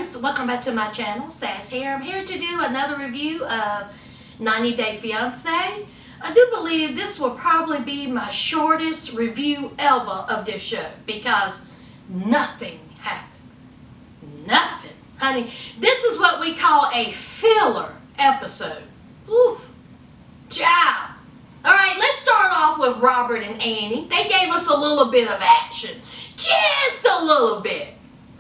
friends, welcome back to my channel. Sass here. I'm here to do another review of 90 Day Fiance. I do believe this will probably be my shortest review ever of this show because nothing happened. Nothing. Honey, this is what we call a filler episode. Oof. Ciao. Alright, let's start off with Robert and Annie. They gave us a little bit of action. Just a little bit.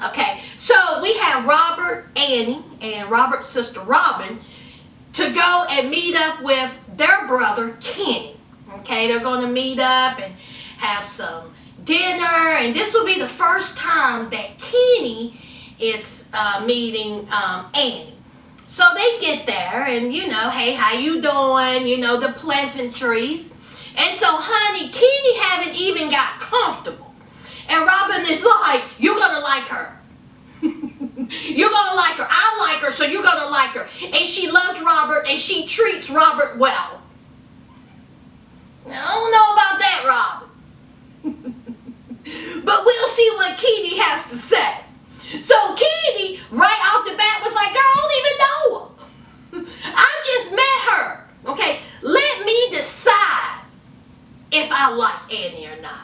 Okay, so we have Robert, Annie, and Robert's sister Robin to go and meet up with their brother Kenny. Okay, they're going to meet up and have some dinner, and this will be the first time that Kenny is meeting Annie. So they get there, and you know, hey, how you doing? You know, the pleasantries. And so, honey, Kenny haven't even got comfortable. And Robin is like, you're going to like her. You're going to like her. I like her, so you're going to like her. And she loves Robert, and she treats Robert well. I don't know about that, Robin. But we'll see what Kenny has to say. So Kenny, right off the bat, was like, girl, I don't even know her. I just met her. Okay, let me decide if I like Annie or not.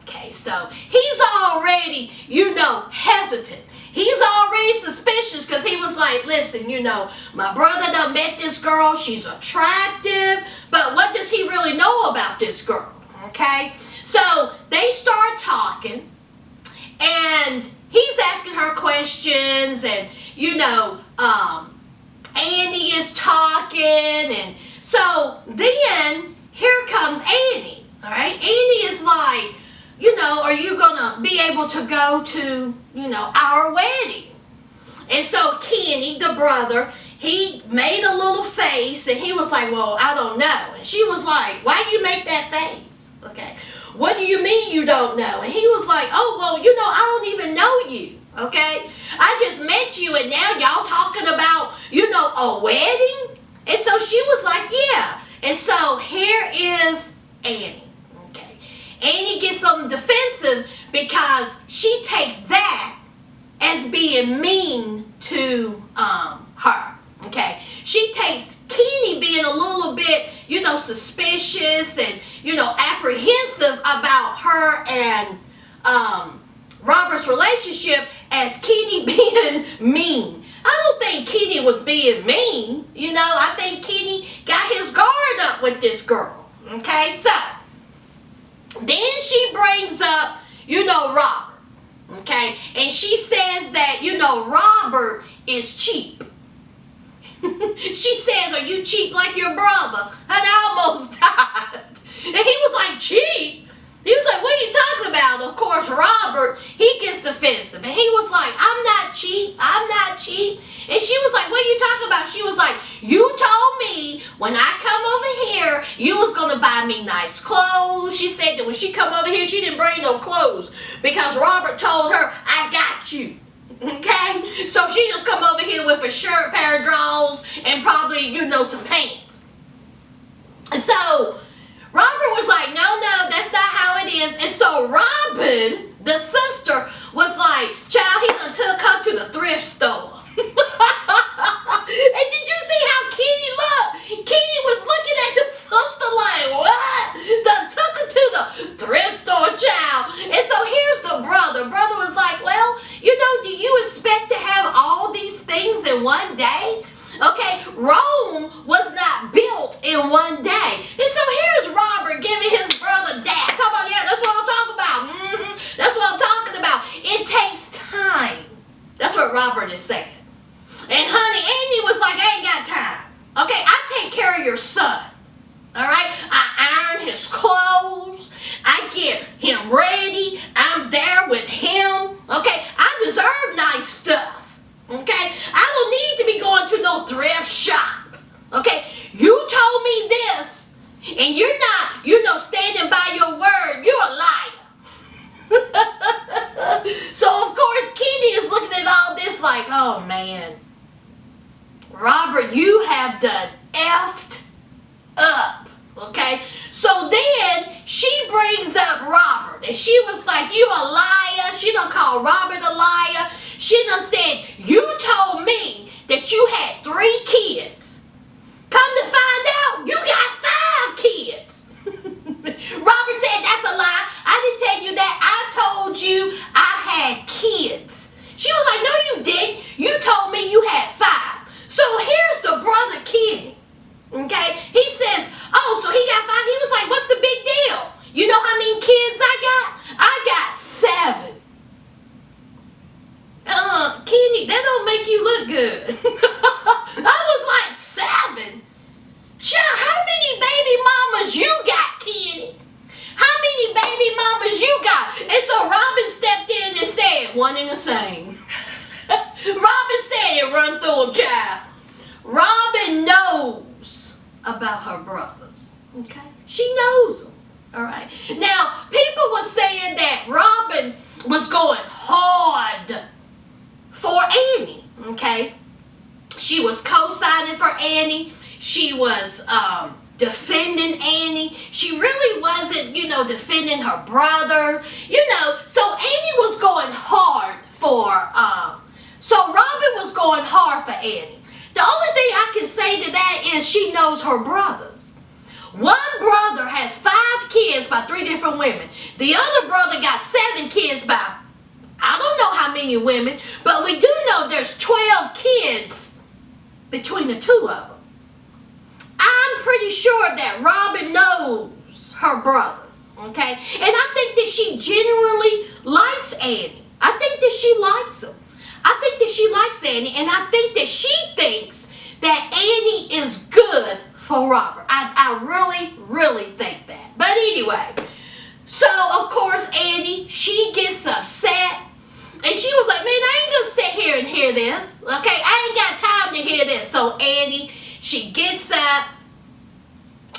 Okay, so he's already, you know, hesitant. He's already suspicious because he was like, listen, you know, my brother done met this girl. She's attractive. But what does he really know about this girl? Okay, so they start talking. And he's asking her questions. And, you know, Annie is talking. And so then here comes Annie. All right, Annie is like, you know, are you going to be able to go to, you know, our wedding? And so Kenny, the brother, he made a little face and he was like, well, I don't know. And she was like, why do you make that face? Okay. What do you mean you don't know? And he was like, oh, well, you know, I don't even know you. Okay. I just met you and now y'all talking about, you know, a wedding? And so she was like, yeah. And so here is Annie. Annie gets something defensive because she takes that as being mean to her. Okay, she takes Kenny being a little bit, you know, suspicious and, you know, apprehensive about her and Robert's relationship as Kenny being mean. I don't think Kenny was being mean. You know, I think Kenny got his guard up with this girl. Okay, so then she brings up, you know, Robert, okay? And she says that, you know, Robert is cheap. She says, are you cheap like your brother? And I almost died. And he was like, cheap? He was like, what are you talking about? Of course, Robert, he gets defensive. And he was like, I'm not cheap. I'm not cheap. And she was like, what are you talking about? She was like, you told me when I come over here, you was going to buy me nice clothes. She said that when she come over here, she didn't bring no clothes because Robert told her, I got you. Okay? So she just come over here with a shirt, pair of drawers, and probably, you know, some pants. So Robert was like, no, that's not how it is. And so Robin, the sister, was like, child, he done took her to the thrift store. And did you see how Kenny looked? Kenny was looking at the sister like, what? Done took her to the thrift store, child. And so here's the brother. Brother was like, well, you know, do you expect to have all these things in one day? Okay, Rome was not built in one day. And so here's Robert giving his brother that. Talk about, yeah, that's what I'm talking about. That's what I'm talking about. It takes time. That's what Robert is saying. And honey, Annie was like, I ain't got time. Okay, I take care of your son. All right? I iron his clothes. I get him ready. I'm there with him. Okay? I deserve nice stuff. Okay? I don't need to be going to no thrift shop. Okay? You told me this, and you're not, you know, standing by your word. You're a liar. So, of course, Kenny is looking at all this like, oh, man. Robert, you have done effed up. Okay? So then she brings up Robert, and she was like, you a liar. She don't call Robert a liar. She done said, you told me that you had 3 kids. Come to find out, you got 5 kids. Robert said, that's a lie. I didn't tell you that. I told you I had kids. She was like, no, you didn't. You told me you had 5. So here's the brother Kenny. Okay? He says, oh, so he got 5. He was like, what's the big deal? You know how many kids I got? I got 7. Kenny, that don't make you look good. I was like, 7? Child, how many baby mamas you got, Kenny? How many baby mamas you got? And so Robin stepped in and said, one and the same. Robin said it run through him, child. Robin knows about her brothers. Okay? She knows them. All right? Now, people were saying that Robin was going hard for Annie. Okay? She was co-signing for Annie. She was defending Annie. She really wasn't, defending her brother. So Annie was going hard so Robin was going hard for Annie. The only thing I can say to that is she knows her brothers. One brother has 5 kids by 3 different women. The other brother got 7 kids by, I don't know how many women, but we do know there's 12 kids between the 2 of them. I'm pretty sure that Robin knows her brothers, okay? And I think that she genuinely likes Annie. I think that she likes him. I think that she likes Annie, and I think that she thinks that Annie is good for Robert. I really, really think that. But anyway, so of course Annie, she gets upset, and she was like, man, I ain't gonna sit here and hear this, okay? I ain't got time to hear this. So Annie, she gets up,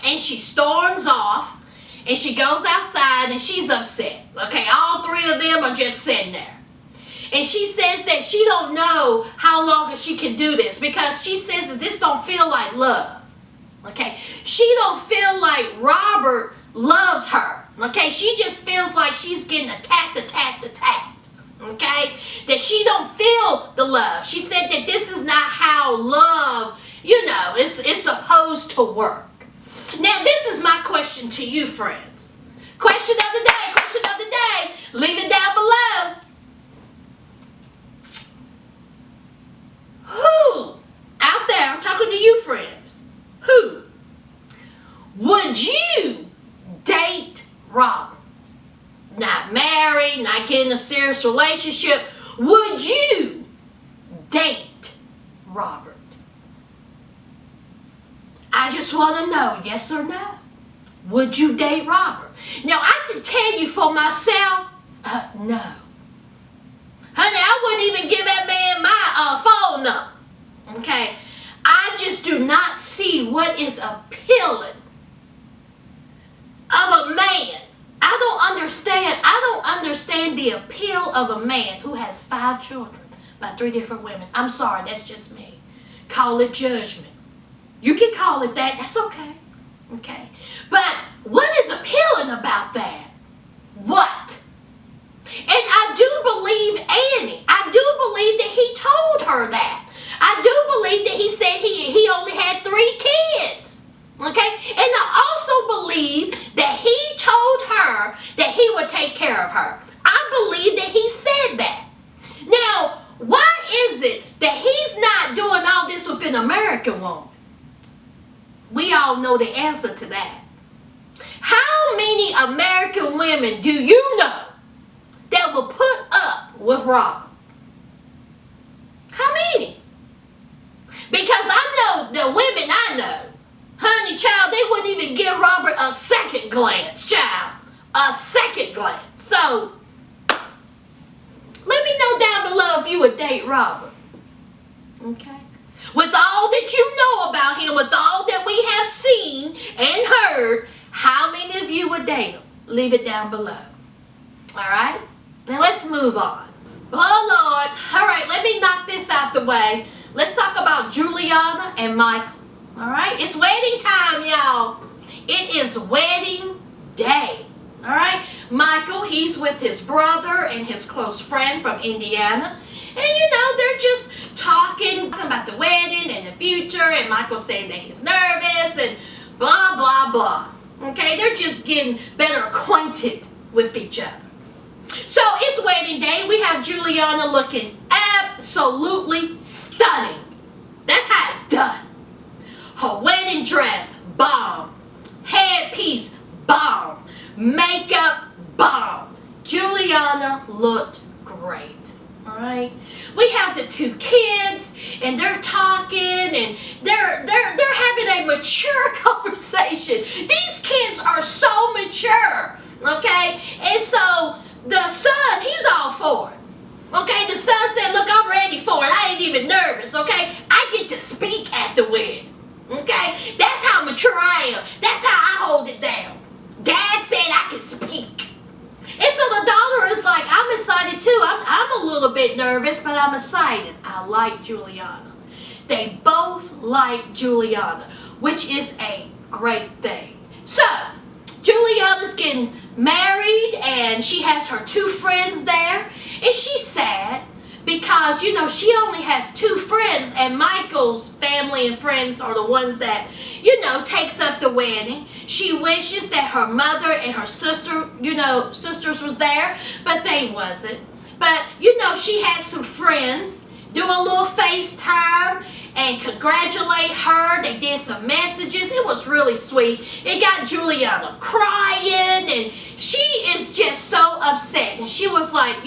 and she storms off, and she goes outside, and she's upset. Okay, all 3 of them are just sitting there. And she says that she don't know how long she can do this, because she says that this don't feel like love. Okay, she don't feel like Robert loves her. Okay, she just feels like she's getting attacked. Okay, that she don't feel the love. She said that this is not how love, it's supposed to work. Now, this is my question to you, friends. Question of the day. Leave it down below. Who, out there, I'm talking to you, friends, who would you date Robert? Not married, not getting a serious relationship. Would you date Robert? I just want to know, yes or no. Would you date Robert? Now, I can tell you for myself, no. Honey, I wouldn't even give that man my phone number. Okay? I just do not see what is appealing of a man. I don't understand the appeal of a man who has 5 children by 3 different women. I'm sorry, that's just me. Call it judgment. You can call it that. That's okay. Okay? But what is appealing about that? What? And I do believe Annie. I do believe that he told her that. I do believe that he said he only had 3 kids. Okay? And I also believe that he told her that he would take care of her. I believe that he said that. Now, why is it that he's not doing all this with an American woman? We all know the answer to that. How many American women do you know that will put up with Robert? How many? Because I know the women I know, honey, child, they wouldn't even give Robert a second glance, child. A second glance. So, let me know down below if you would date Robert. Okay? With all that you know about him, with all that we have seen and heard, how many of you would date him? Leave it down below. Alright? Now let's move on. Oh Lord. Alright, let me knock this out the way. Let's talk about Juliana and Michael. Alright? It's wedding time, y'all. It is wedding day. Alright? Michael, he's with his brother and his close friend from Indiana. And they're just talking about the wedding and the future, and Michael's saying that he's nervous and blah, blah, blah. Okay, they're just getting better acquainted with each other. So it's wedding day. We have Juliana looking absolutely stunning. That's how it's done. Her wedding dress, bomb. Headpiece, bomb. Makeup, bomb. Juliana looked great. All right. We have the two kids, and they're talking, and they're having a mature conversation. These kids are so mature, okay? And so the son, he's all for it. Okay, the son said, look, I'm ready for it. I ain't even nervous, okay? I get to speak at the wedding, okay? That's how mature I am. That's how I hold it down. Dad said I can speak. And so the daughter is like, I'm excited too. I'm a little bit nervous, but I'm excited. I like Juliana. They both like Juliana, which is a great thing. So, Juliana's getting married, and she has her two friends there. And she's sad because, she only has two friends, and Michael's family and friends are the ones that, takes up the wedding. She wishes that her mother and her sister, sisters was there, but they wasn't. But, she had some friends do a little FaceTime and congratulate her. They did some messages. It was really sweet. It got Juliana crying, and she is just so upset. And she was like,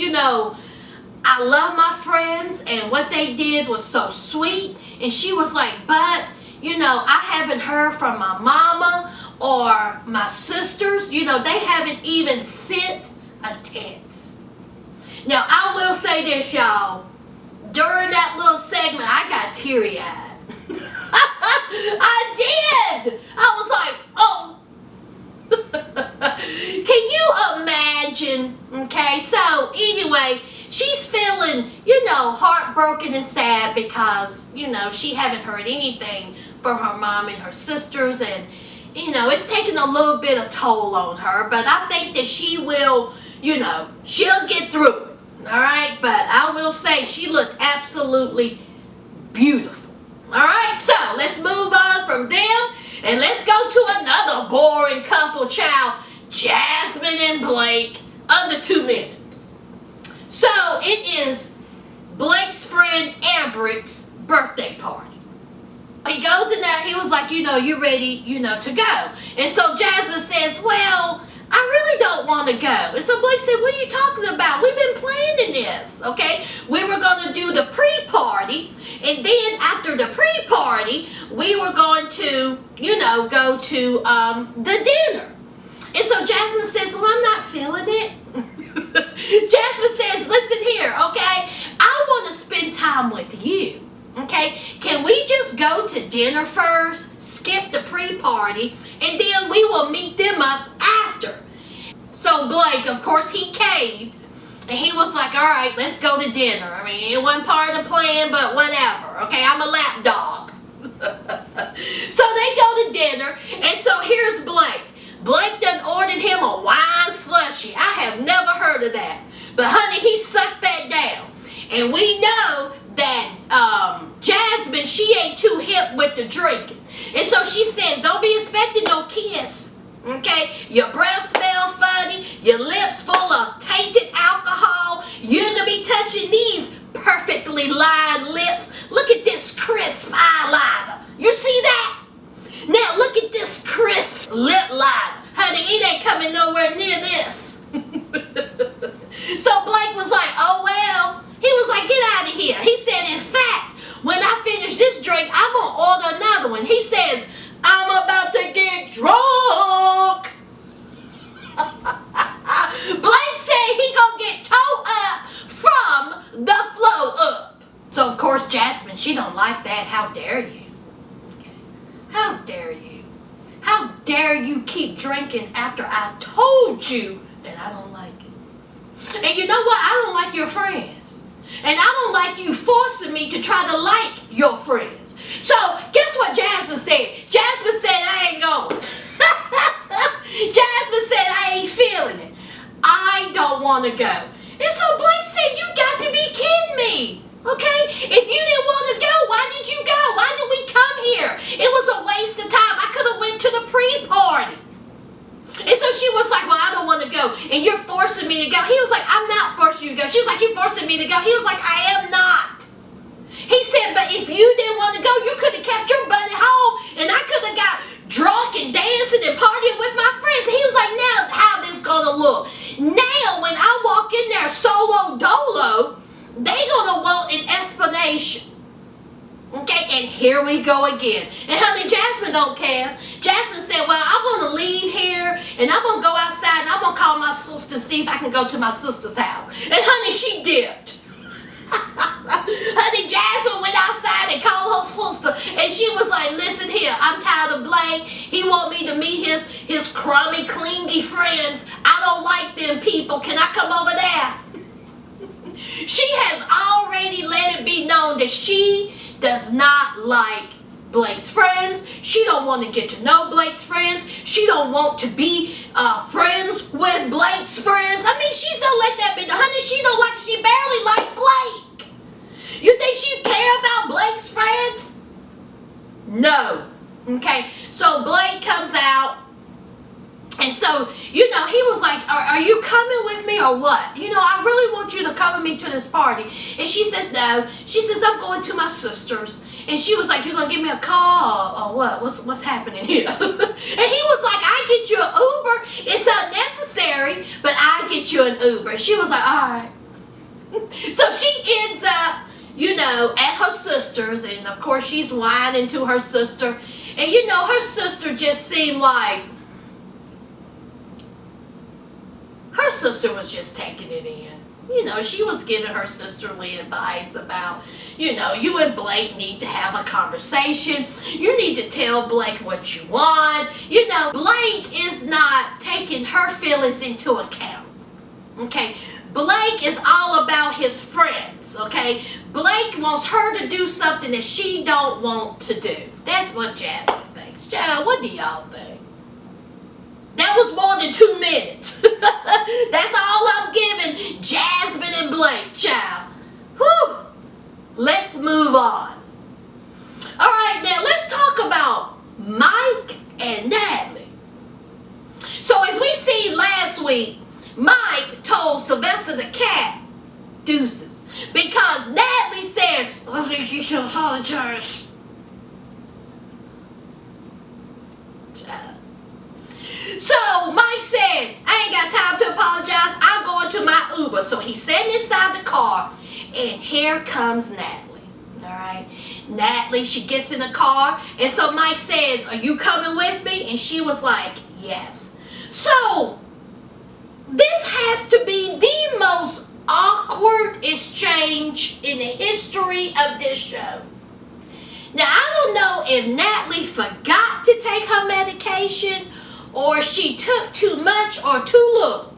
I love my friends, and what they did was so sweet. And she was like, but, I haven't heard from my mama or my sisters. They haven't even sent a text. Now, I will say this, y'all. During that little segment, I got teary-eyed. I did. I was like, oh. Can you imagine? Okay, so anyway, she's feeling, heartbroken and sad because, she haven't heard anything from her mom and her sisters, and, it's taking a little bit of toll on her, but I think that she will, she'll get through it. All right, but I will say she looked absolutely beautiful. All right, so let's move on from them, and let's go to another boring couple, child. Jasmine and Blake, under 2 minutes. So it is Blake's friend Everett's birthday party. He goes in there, he was like, you ready, to go. And so Jasmine says, well, I really don't want to go. And so Blake said, what are you talking about? We've been planning this, okay? We were going to do the pre-party, and then after the pre-party, we were going to, go to the dinner. And so Jasmine says, well, I'm not feeling it. Jasmine says, listen here, okay? I want to spend time with you, okay? Can we just go to dinner first, skip the pre-party, and then we will meet them up after? So Blake, of course, he caved, and he was like, all right, let's go to dinner. I mean, it wasn't part of the plan, but whatever, okay? I'm a lap dog. So they go to dinner, and so here's Blake. Blake done ordered him a wine slushie. I have never heard of that. But honey, he sucked that down. And we know that Jasmine, she ain't too hip with the drinking. And so she says, don't be expecting no kiss. Okay? Your breath smell funny. Your lips full of tainted alcohol. You're going to be touching these perfectly lined lips. Look at this crisp eyeliner. You see that? Now look at this crisp lip liner. Honey, it ain't coming nowhere near this. So Blake was like, oh well. He was like, get out of here. He said, in fact, when I finish this drink, I'm going to order another one. He says, I'm about to get drunk. Blake said he going to get towed up from the flow up. So of course Jasmine, she don't like that. How dare you? How dare you? How dare you keep drinking after I told you that I don't like it? And you know what? I don't like your friends. And I don't like you forcing me to try to like your friends. So guess what Jasmine said? Jasmine said, I ain't going. Jasmine said, I ain't feeling it. I don't want to go. And so Blake said, you got to be kidding me? Okay? If you didn't want to go, why did you go? Why did we come here? It was a waste of time. I could have went to the pre-party. And so she was like, well, I don't want to go. And you're forcing me to go. He was like, I'm not forcing you to go. She was like, you're forcing me to go. He was like, I am not. He said, but if you didn't want to go, you could have kept your butt at home. And I could have got drunk and dancing and partying with my friends. And he was like, now how this going to look? Now when I walk in there solo dolo, they going to want an explanation. Okay, and here we go again. And honey, Jasmine don't care. Jasmine said, well, I'm going to leave here, and I'm going to go outside, and I'm going to call my sister and see if I can go to my sister's house. And honey, she dipped. Honey, Jasmine went outside and called her sister, and she was like, listen here, I'm tired of Blake. He want me to meet his crummy, clingy friends. I don't like them people. Can I come over there? She has already let it be known that she does not like Blake's friends. She don't want to get to know Blake's friends. She don't want to be friends with Blake's friends. I mean, she's gonna let that be. Honey, she don't like, she barely like Blake. You think she care about Blake's friends? No. Okay, so Blake comes out. And so, you know, he was like, are you coming with me or what? You know, I really want you to come with me to this party. And she says, no. She says, I'm going to my sister's. And she was like, you're going to give me a call or what? What's happening here? And he was like, I get you an Uber. It's unnecessary, but I get you an Uber. And she was like, all right. So she ends up, you know, at her sister's. And, of course, she's whining to her sister. And, you know, her sister just seemed like, her sister was just taking it in. You know, she was giving her sisterly advice about, you know, you and Blake need to have a conversation. You need to tell Blake what you want. You know, Blake is not taking her feelings into account. Okay? Blake is all about his friends. Okay? Blake wants her to do something that she don't want to do. That's what Jasmine thinks. Child, what do y'all think? That was more than 2 minutes. That's all I'm giving Jasmine and Blake, child. Whew. Let's move on. All right, now let's talk about Mike and Natalie. So as we seen last week, Mike told Sylvester the cat deuces because Natalie says, I think you should apologize. Child. So Mike said, I ain't got time to apologize. I'm going to my Uber. So he's sitting inside the car, and here comes Natalie. All right. Natalie, she gets in the car, and so Mike says, are you coming with me? And she was like, yes. So this has to be the most awkward exchange in the history of this show. Now, I don't know if Natalie forgot to take her medication or she took too much or too little.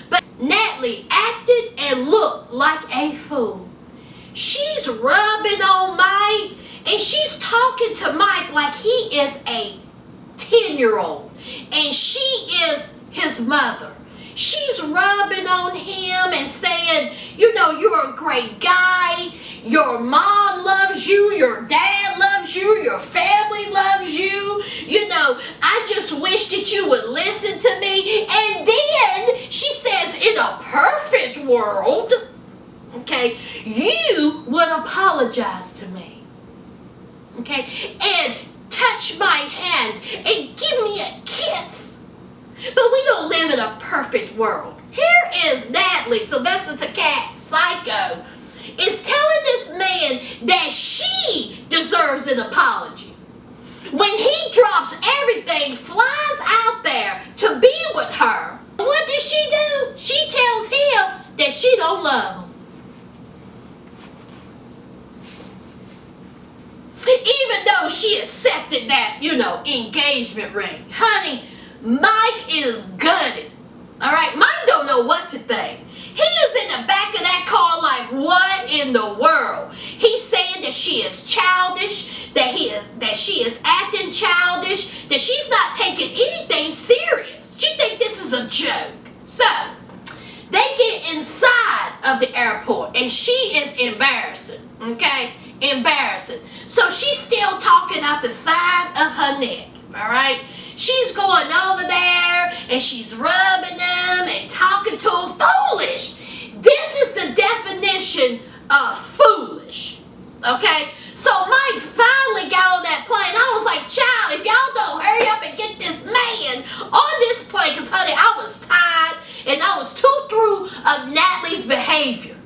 But Natalie acted and looked like a fool. She's rubbing on Mike and she's talking to Mike like he is a 10-year-old and she is his mother. She's rubbing on him and saying, you know, you're a great guy. Your mom loves you. Your dad loves you. Your family loves you. You know, I just wish that you would listen to me. And then she says, in a perfect world, okay, you would apologize to me. Okay, and touch my hand and give me a kiss. But we don't live in a perfect world. Here is Natalie, Sylvester the cat, psycho, is telling this man that she deserves an apology. When he drops everything, flies out there to be with her, what does she do? She tells him that she don't love him. Even though she accepted that, you know, engagement ring. Honey, Mike is gutted. All right, Mike don't know what to think. He is in the back of that car like, what in the world? He's saying that she is childish, that she is acting childish, that she's not taking anything serious. She thinks this is a joke. So, they get inside of the airport, and she is embarrassing, okay? Embarrassing. So she's still talking out the side of her neck, all right? She's going over there, and she's rubbing them and talking to them. Foolish. This is the definition of foolish, okay? So Mike finally got on that plane. I was like, child, if y'all don't hurry up and get this man on this plane, because, honey, I was tired and I was too through of Natalie's behavior.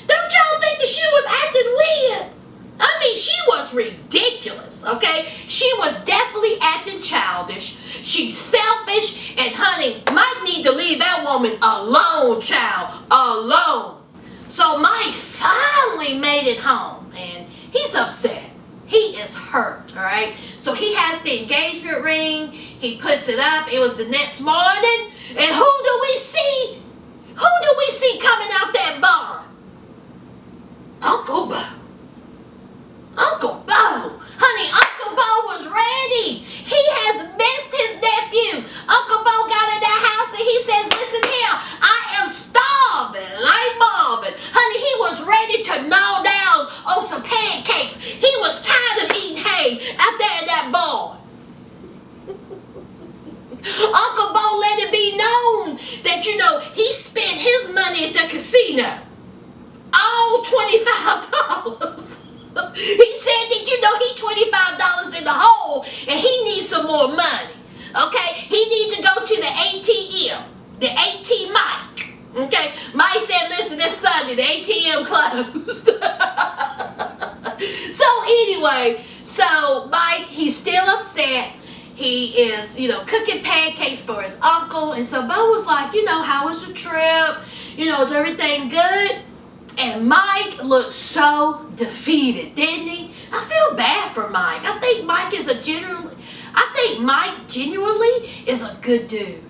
Don't y'all think that she was acting weird? I mean, she was ridiculous, okay? She was definitely acting childish. She's selfish, and, honey, Mike need to leave that woman alone, child, alone. So Mike finally made it home, and he's upset. He is hurt, all right? So he has the engagement ring. He puts it up. It was the next morning. And who do we see? Who do we see coming out that barn? Uncle Bo. Uncle Bo. Honey, Uncle Bo was ready. He has missed his nephew. Uncle Bo got in that house and he says, listen here, I am starving like Marvin. Honey, he was ready to gnaw down on some pancakes. He was tired of eating hay out there in that barn. Uncle Bo let it be known that, he spent his money at the casino. All $25. He said that, he $25 in the hole and he needs some more money. Okay? He needs to go to the ATM. The AT Mike. Okay? Mike said, listen, it's Sunday. The ATM closed. So anyway, Mike, he's still upset. He is, cooking pancakes for his uncle. And so Bo was like, how was the trip? Is everything good? And Mike looked so defeated, didn't he? I feel bad for Mike. I think Mike genuinely is a good dude.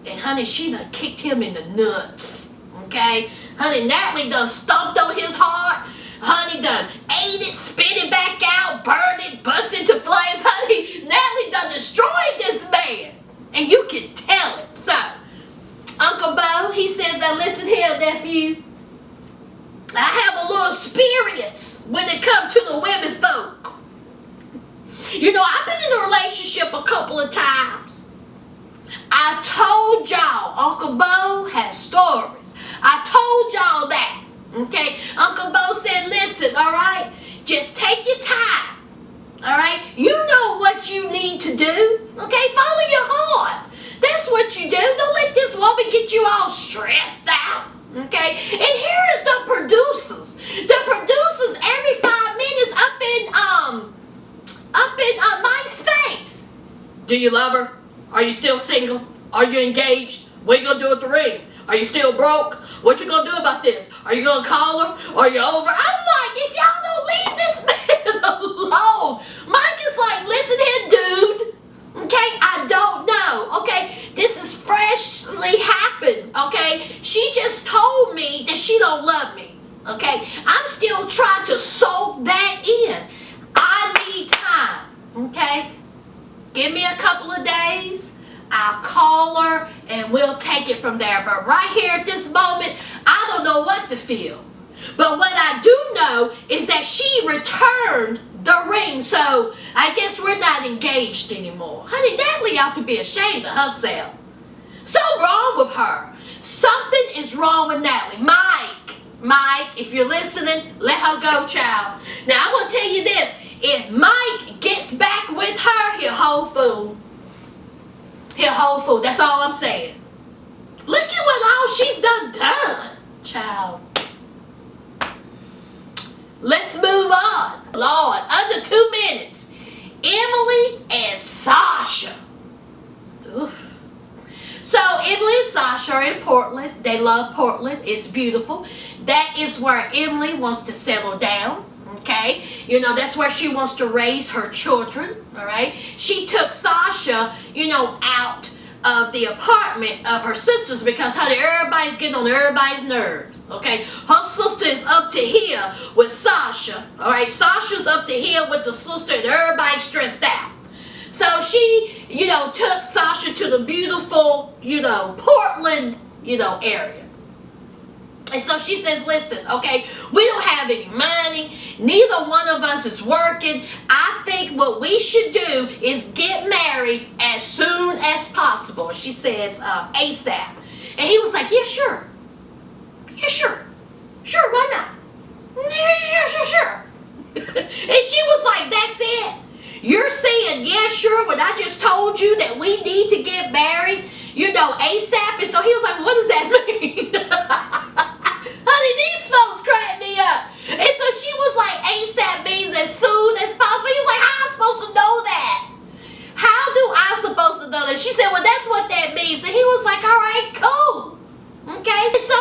And honey, she done kicked him in the nuts. Okay? Honey, Natalie done stomped on his heart. Honey done ate it, spit it back out, burned it, busted into flames. Honey, Natalie done destroyed this man. And you can tell it. So, Uncle Bo, he says, now listen here, nephew. I have a little experience when it comes to the women folk. I've been in a relationship a couple of times. I told y'all, Uncle Bo has stories. I told y'all that. Okay? Uncle Bo said, listen, all right? Just take your time. All right? You know what you need to do. Okay? Follow your heart. That's what you do. Don't let this woman get you all stressed out. Okay? And here is the producers. The producers every 5 minutes up in Mike's face. Do you love her? Are you still single? Are you engaged? What are you going to do with the ring? Are you still broke? What you going to do about this? Are you going to call her? Are you over? I'm like, if y'all don't leave this man alone. Mike is like, listen here, dude. Okay, I don't know. Okay, this is freshly happened. Okay, she just told me that she don't love me. Okay, I'm still trying to soak that in. I need time. Okay, give me a couple of days. I'll call her and we'll take it from there. But right here at this moment, I don't know what to feel. But what I do know is that she returned the ring. So I guess we're not engaged anymore. Honey, Natalie ought to be ashamed of herself. Something wrong with her. Something is wrong with Natalie. Mike, if you're listening, let her go, child. Now, I want to tell you this. If Mike gets back with her, he'll whole fool. He'll whole fool. That's all I'm saying. Look at what all she's done, child. Let's move on. Lord, under 2 minutes. Emily and Sasha. Oof. So Emily and Sasha are in Portland. They love Portland. It's beautiful. That is where Emily wants to settle down. Okay? That's where she wants to raise her children. All right? She took Sasha, out of the apartment of her sisters because, honey, everybody's getting on everybody's nerves. Okay? Her sister is up to here with Sasha. All right? Sasha's up to here with the sister and everybody's stressed out. So she, took Sasha to the beautiful, Portland, area. And so she says, listen, okay, we don't have any money. Neither one of us is working. I think what we should do is get married as soon as possible. She says, ASAP. And he was like, yeah, sure. Yeah, sure. Sure, why not? Yeah, sure. And she was like, that's it? You're saying, yeah, sure, when I just told you that we need to get married, ASAP? And so he was like, what does that mean? Honey, these folks cracked me up. And so she was like, ASAP means as soon as possible. He was like, how am I supposed to know that? How do I supposed to know that? She said, well, that's what that means. And he was like, all right, cool. Okay? And so,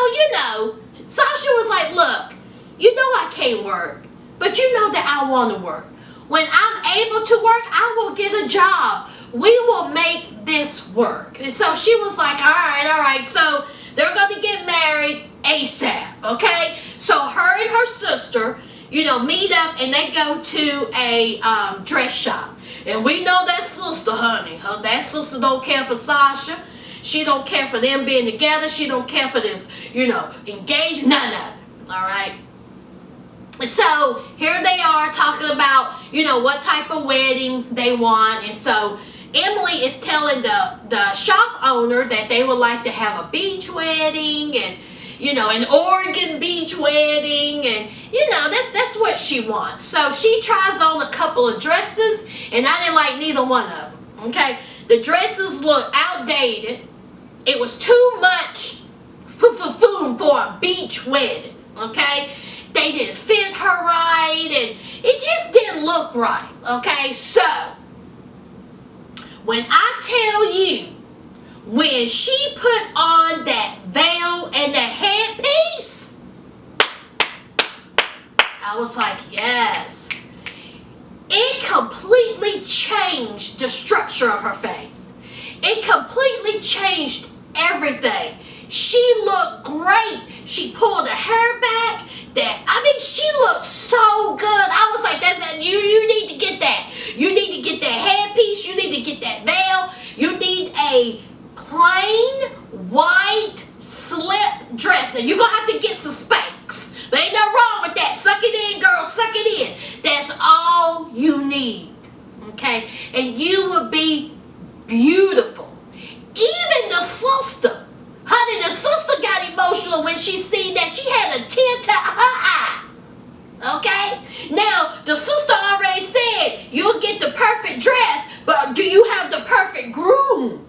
Sasha was like, look, I can't work, but that I want to work. When I'm able to work, I will get a job. We will make this work. And so she was like, all right. So they're going to get married ASAP, okay? So her and her sister, meet up and they go to a dress shop. And we know that sister, honey. That sister don't care for Sasha. She don't care for them being together. She don't care for this, engagement. None of it, all right? So here they are talking about, what type of wedding they want. And so Emily is telling the shop owner that they would like to have a beach wedding and, an Oregon beach wedding. And, that's what she wants. So she tries on a couple of dresses and I didn't like neither one of them. Okay. The dresses look outdated. It was too much food for a beach wedding. Okay. They didn't fit her right, and it just didn't look right, okay? So, when I tell you, when she put on that veil and that headpiece, I was like, yes. It completely changed the structure of her face. It completely changed everything. She looked great. She pulled her hair back. She looked so good. I was like, that's that. You need to get that. You need to get that headpiece. You need to get that veil. You need a plain white slip dress. Now, you're going to have to get some Spanx. There ain't nothing wrong with that. Suck it in, girl. Suck it in. That's all you need. Okay? And you will be beautiful. Even the sister. Honey, the sister got emotional when she seen that she had a tear to her eye. Okay? Now, the sister already said, you'll get the perfect dress, but do you have the perfect groom?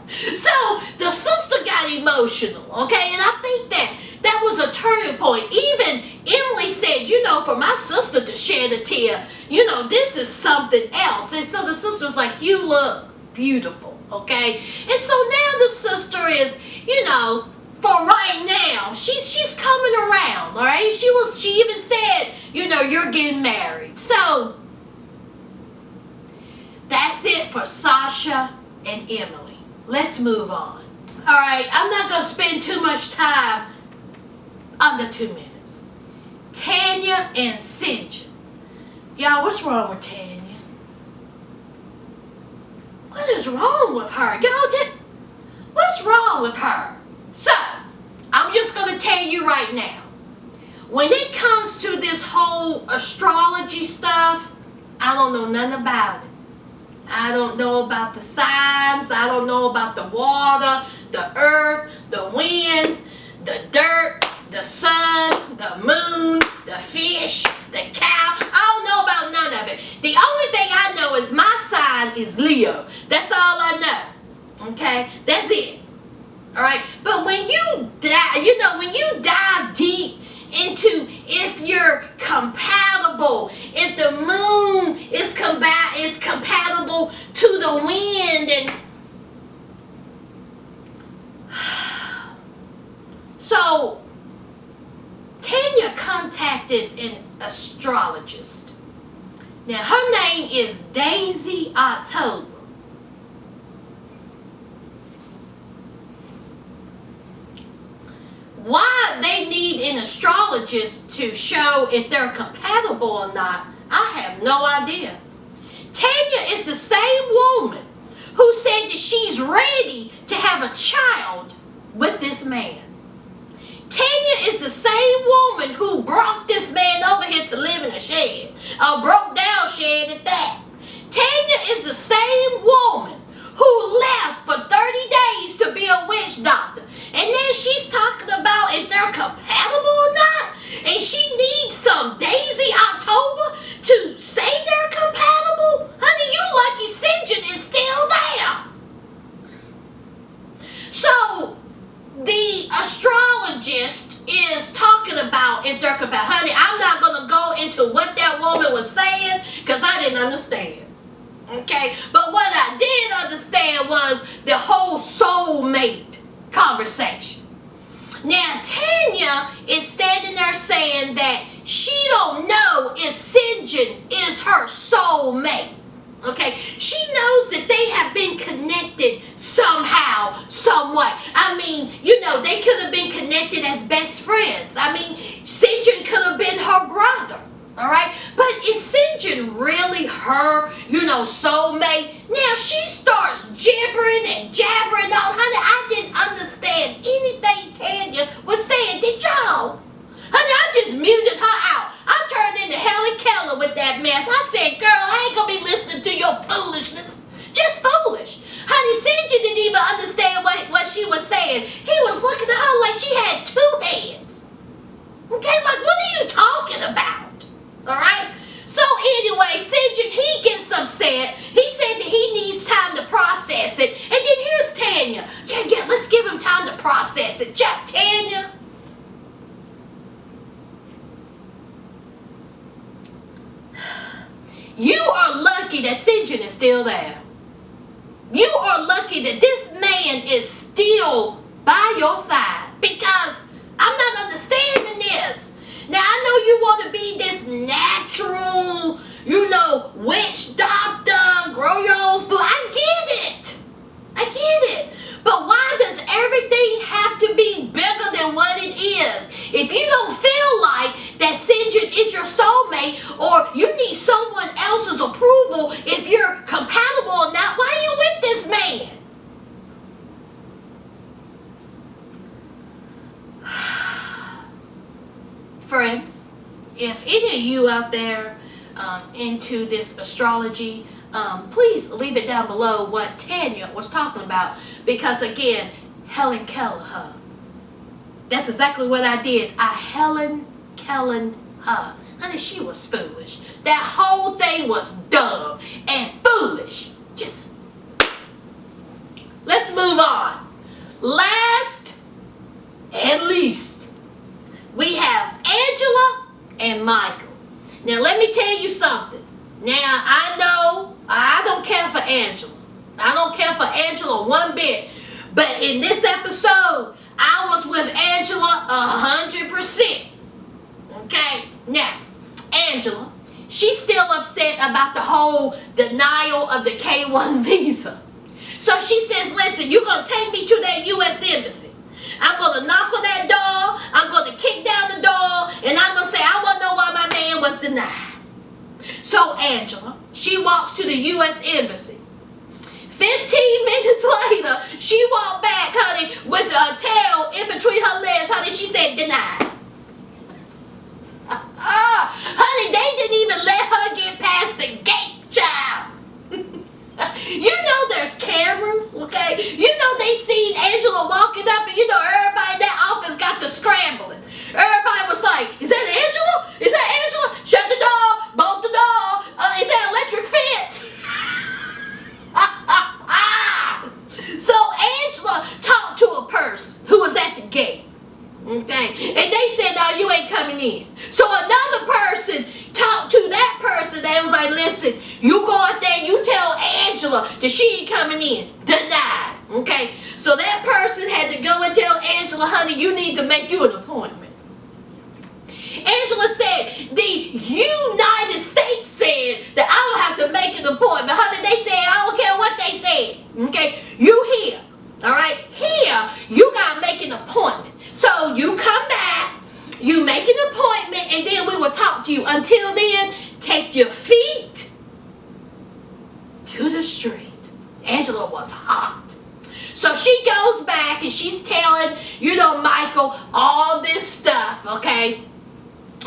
So, the sister got emotional, okay? And I think that was a turning point. Even Emily said, for my sister to shed a tear, this is something else. And so the sister was like, you look beautiful. Okay, and so now the sister is, for right now, she's coming around. All right, she even said, you're getting married. So that's it for Sasha and Emily. Let's move on. All right, I'm not gonna spend too much time under 2 minutes. Tanya and Cynthia. Y'all, what's wrong with Tanya? What is wrong with her? What's wrong with her? So, I'm just going to tell you right now. When it comes to this whole astrology stuff, I don't know nothing about it. I don't know about the signs. I don't know about the water, the earth, the wind, the dirt, the sun, the moon, the fish, the cow. I don't know about none of it. The only thing I know is my sign is Leo. That's all I know. Okay? That's it. Alright? But when you dive deep into if you're compatible, if the moon is compatible to the wind, and so Tanya contacted an astrologist. Now her name is Daisy October. Why they need an astrologist to show if they're compatible or not, I have no idea. Tanya is the same woman who said that she's ready to have a child with this man. Tanya is the same woman who brought this man over here to live in a shed. A broke down shed at that. Tanya is the same woman who left for 30 days to be a witch doctor. And then she's talking about if they're compatible or not. And she needs some Daisy October to say they're compatible. Honey, you lucky Sinjin is still there. So the astrologist is talking about if they're compatible. Honey, I'm not going to go into what that woman was saying because I didn't understand. Okay, but what I did understand was the whole soulmate conversation. Now, Tanya is standing there saying that she don't know if Sinjin is her soulmate. Okay, she knows that they have been connected somehow, some way. I mean, you know, they could have been connected as best friends. I mean, Sinjin could have been her brother. All right, but is Sinjin really her, soulmate? Now she starts gibbering and jabbering on. Honey, I didn't understand anything Tanya was saying. Did y'all? Honey, I just muted her out. I turned into Helen Keller with that mess. I said, girl, I ain't gonna be listening to your foolishness. Just foolish. Honey, Sinjin didn't even understand what she was saying. He was looking at her like she had two heads. Okay, like what are you talking about? All right. So anyway, Sinjin, he gets upset. He said that he needs time to process it. And then here's Tanya. Yeah, let's give him time to process it. Tanya. You are lucky that Sinjin is still there. You are lucky that this man is still by your side because I'm not understanding this. Now, I know you want to be this natural, witch doctor, grow your own food. I get it. But why does everything have to be bigger than what it is? If you don't feel like that Sinjin is your soulmate or you need someone else's approval if you're compatible or not, why are you with this man? Friends, if any of you out there into this astrology, please leave it down below what Tanya was talking about. Because again, Helen Keller her. That's exactly what I did. I Helen Keller her. Honey, she was foolish. That whole thing was dumb and foolish. Let's move on. Last and least, we have Angela and Michael. Now, let me tell you something. Now, I know I don't care for Angela. I don't care for Angela one bit. But in this episode, I was with Angela 100%. Okay? Now, Angela, she's still upset about the whole denial of the K-1 visa. So she says, listen, you're going to take me to that U.S. Embassy. I'm going to knock on that door. I'm going to kick down the door. And I'm going to say, I want to know why my man was denied. So Angela, she walks to the U.S. Embassy. 15 minutes later, she walked back, honey, with a tail in between her legs, honey. She said, denied. Honey, they didn't even let her get past the gate, child. You know there's cameras, okay? You know they seen Angela walking up and everybody in that office got to scrambling. Everybody was like, is that Angela? Is that Angela? Shut the door, bolt the door. Is that electric fence? So Angela talked to a person who was at the gate. Okay, and they said, no, you ain't coming in. So another person talked to that person. They was like, listen, you go out there and you tell Angela that she ain't coming in. Denied. Okay, so that person had to go and tell Angela, honey, you need to make you an appointment. Angela said, the United States said that I don't have to make an appointment. Honey, they said, I don't care what they said. Okay, you here. All right, here, you got to make an appointment. So you come back, you make an appointment, and then we will talk to you. Until then, take your feet to the street. Angela was hot. So she goes goes back and she's telling, Michael all this stuff, okay?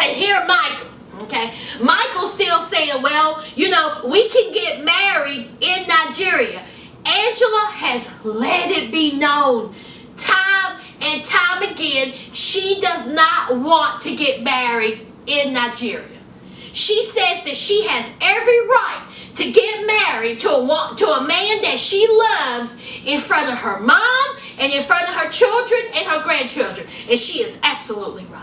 And here Michael, okay? Michael's still saying, well, we can get married in Nigeria. Angela has let it be known time and time again, she does not want to get married in Nigeria. She says that she has every right to get married to a man that she loves in front of her mom and in front of her children and her grandchildren. And she is absolutely right.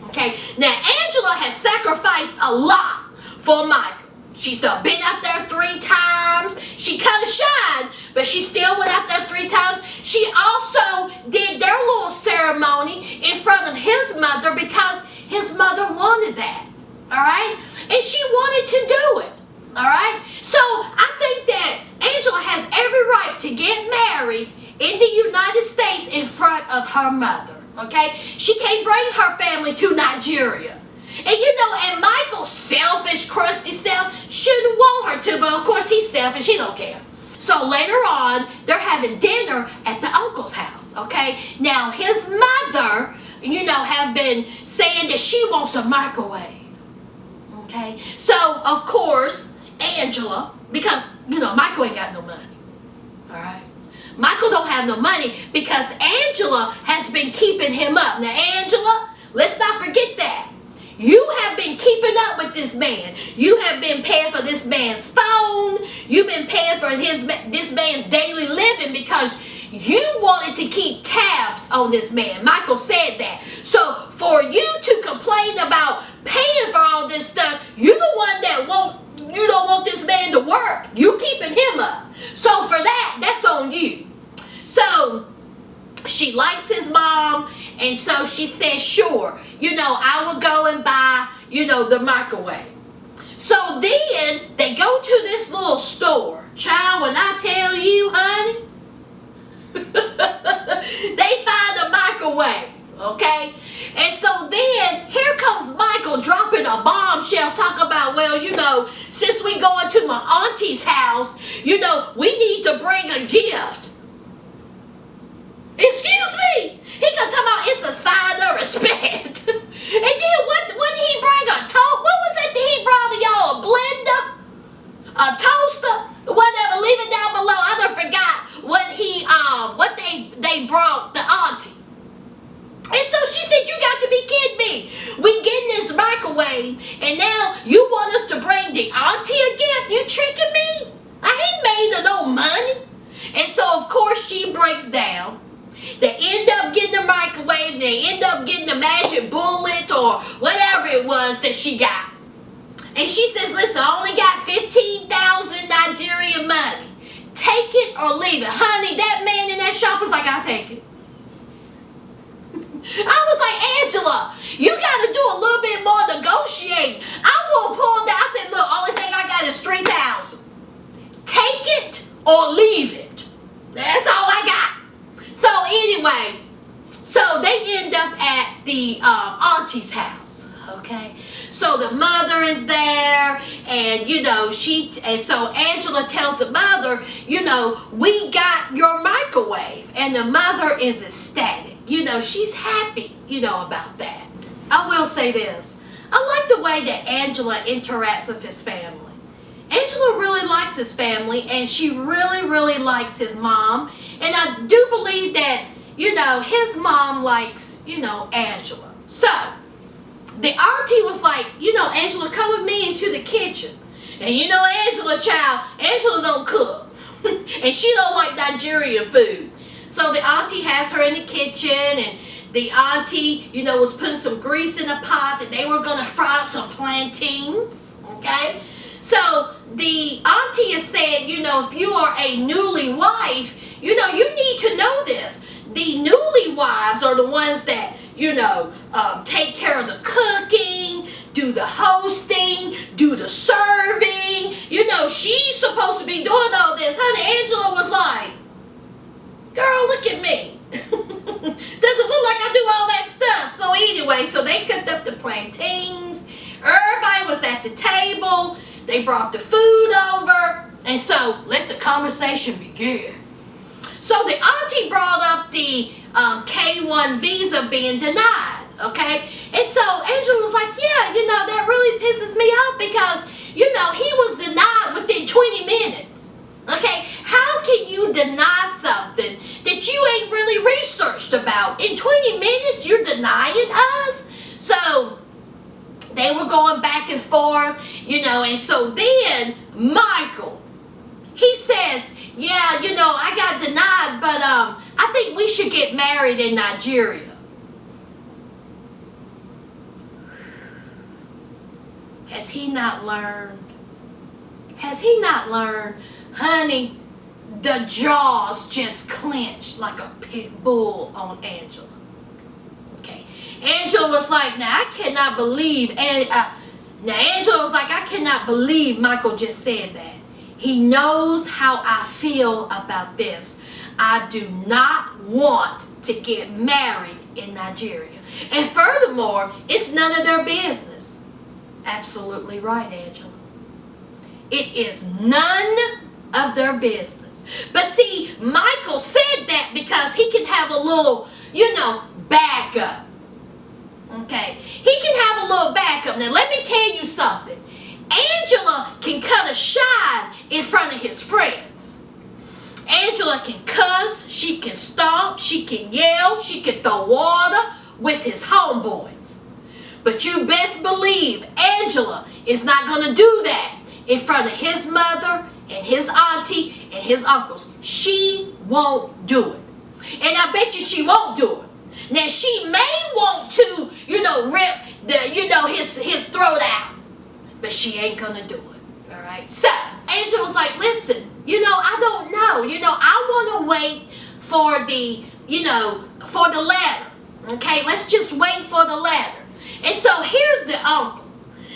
Okay, now Angela has sacrificed a lot for Michael. She's been out there 3 times. She kind of shied, but she still went out there 3 times. She also did their little ceremony in front of his mother because his mother wanted that. All right? And she wanted to do it. All right? So I think that Angela has every right to get married in the United States in front of her mother. Okay? She can't bring her family to Nigeria. And and Michael's selfish, crusty self shouldn't want her to, but of course he's selfish, he don't care. So later on, they're having dinner at the uncle's house, okay? Now his mother, have been saying that she wants a microwave, okay? So, of course, Angela, because, Michael ain't got no money, all right? Michael don't have no money because Angela has been keeping him up. Now, Angela, let's not forget that. You have been keeping up with this man. You have been paying for this man's phone. You've been paying for this man's daily living because you wanted to keep tabs on this man. Michael said that. So for you to complain about paying for all this stuff, you're the one that you don't want this man to work. You keeping him up. So for that's on you. So she likes his mom, and so she says, sure, I will go and buy, the microwave. So then they go to this little store. Child, when I tell you, honey, they find a microwave, okay? And so then here comes Michael dropping a bombshell, talking about, well, since we going to my auntie's house, we need to bring a gift. Excuse me. He gonna talk about it's a sign of respect. And then what did he bring? What was it that he brought to y'all? A blender? A toaster? Whatever. Leave it down below. I done forgot what they brought the auntie. And so she said, you got to be kidding me. We getting this microwave and now you want us to bring the auntie a gift? You tricking me? I ain't made her no money. And so of course she breaks down. They end up getting the microwave. They end up getting the magic bullet or whatever it was that she got. And she says, listen, I only got 15,000 Nigerian money. Take it or leave it. Honey, that man in that shop was like, I'll take it. I was like, Angela, you got to do a little bit more negotiating. I will pull down. I said, look, only thing I got is 3,000. Take it or leave it. That's all I got. So anyway, so they end up at the auntie's house, okay? So the mother is there, and and so Angela tells the mother, we got your microwave, and the mother is ecstatic. She's happy, about that. I will say this. I like the way that Angela interacts with his family. Angela really likes his family, and she really, really likes his mom. And I do believe that, his mom likes, Angela. So, the auntie was like, Angela, come with me into the kitchen. And Angela, child, Angela don't cook. And she don't like Nigerian food. So the auntie has her in the kitchen, and the auntie, was putting some grease in a pot that they were going to fry up some plantains, okay? So the auntie is saying, if you are a newly wife, you need to know this. The newly wives are the ones that, take care of the cooking, do the hosting, do the serving. She's supposed to be doing all this. Honey, Angela was like, girl, look at me. Doesn't look like I do all that stuff. So anyway, so they cooked up the plantains. Everybody was at the table. They brought the food over. And so let the conversation begin. So the auntie brought up the K1 visa being denied, okay? And so Angela was like, yeah, that really pisses me off because, he was denied within 20 minutes, okay? How can you deny something that you ain't really researched about? In 20 minutes, you're denying us? So they were going back and forth, and so then Michael, he says, yeah, I got denied, but I think we should get married in Nigeria. Has he not learned? Has he not learned? Honey, the jaws just clenched like a pit bull on Angela. Okay. Angela was like, now I cannot believe, now Angela was like, I cannot believe Michael just said that. He knows how I feel about this. I do not want to get married in Nigeria. And furthermore, it's none of their business. Absolutely right, Angela. It is none of their business. But see, Michael said that because he can have a little, backup. Okay? He can have a little backup. Now, let me tell you something. Angela can cut a shine in front of his friends. Angela can cuss, she can stomp, she can yell, she can throw water with his homeboys. But you best believe Angela is not going to do that in front of his mother and his auntie and his uncles. She won't do it. And I bet you she won't do it. Now she may want to, rip his throat out. But she ain't going to do it. All right? So Angela was like, listen, I don't know. I want to wait for the letter. Okay? Let's just wait for the letter. And so here's the uncle.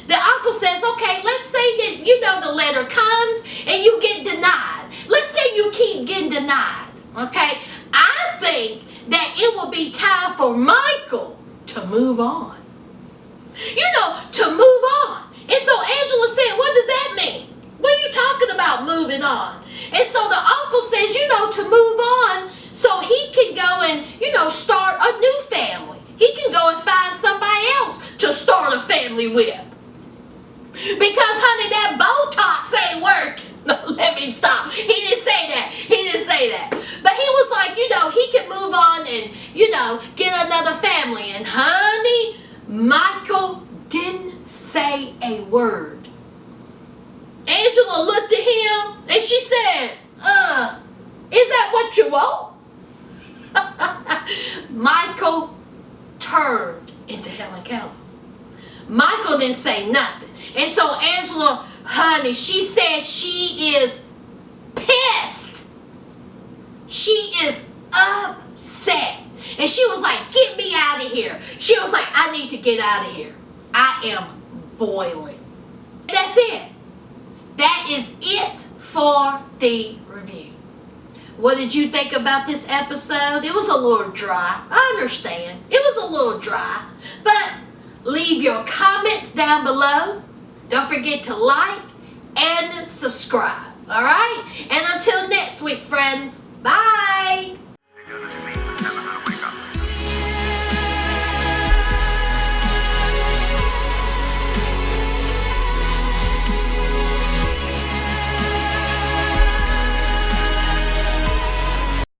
The uncle says, okay, let's say that, the letter comes and you get denied. Let's say you keep getting denied, okay? I think that it will be time for Michael to move on. To move on. And so Angela said, what does that mean? What are you talking about moving on? And so the uncle says, to move on so he can go and, start a new family. He can go and find somebody else to start a family with. Because, honey, that Botox ain't working. Let me stop. He didn't say that. He didn't say that. But he was like, he can move on and, get another family. And, honey, Michael didn't say a word. Angela looked at him and she said, is that what you want? Michael turned into Helen Keller. Michael didn't say nothing. And so Angela, honey, she says she is pissed. She is upset. And she was like, get me out of here. She was like, I need to get out of here. I am boiling. That's it. That is it for the review. What did you think about this episode? It was a little dry. I understand. It was a little dry. But leave your comments down below. Don't forget to like and subscribe. All right? And until next week, friends. Bye.